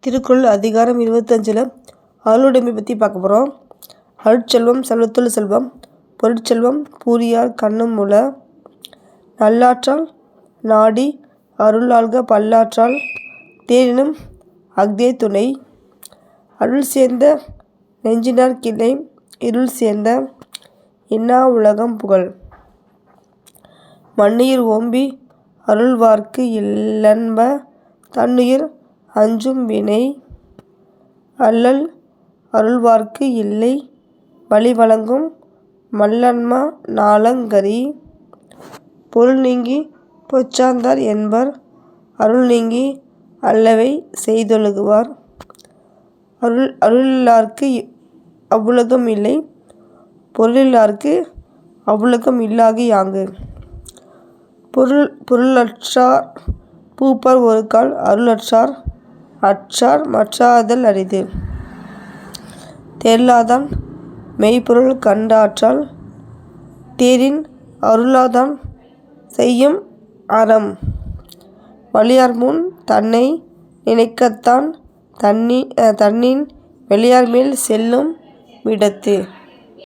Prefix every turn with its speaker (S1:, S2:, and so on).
S1: திருக்குறள் அதிகாரம் 25 அருளுடைமை பற்றி பார்க்க போகிறோம். அருட்செல்வம் செல்வத்துள் செல்வம், பொருட்செல்வம் பூரியார் கண்ணும் உள, நல்லாற்றால் நாடி அருளாள்க பல்லாற்றால் தேரினும் அஃதே துணை, அருள் சேர்ந்த நெஞ்சினார் கிளை இருள் சேர்ந்த என்னா உலகம் புகழ். மன்னுயிர் ஓம்பி அருள்வார்க்கு இல்லன்ப தன்னுயிர் அஞ்சும் வினை, அல்லல் அருள்வார்க்கு இல்லை வழி வழங்கும் மல்லன்மா நாளங் கரி, பொருள் நீங்கி பொச்சாந்தார் என்பர் அருள் நீங்கி அல்லவை செய்தொழுகுவார், அருளில்லார்க்கு அவ்வுலகம் இல்லை பொருளில்லார்க்கு அவ்வுலகம் இல்லாகு யாங்கு. பொருளற்றார் பூப்பார் ஒருகால், அருளற்றார் அற்றார் மற்றாதல் அரிது, தேறலாதான் மெய்ப்பொருள் கண்டாற்றால் தேரின் அருளாதான் செய்யும் அறம், வலியார்முன் தன்னை நினைக்கத்தான் தன்னின் வெளியார்மேல் செல்லும் விடத்து.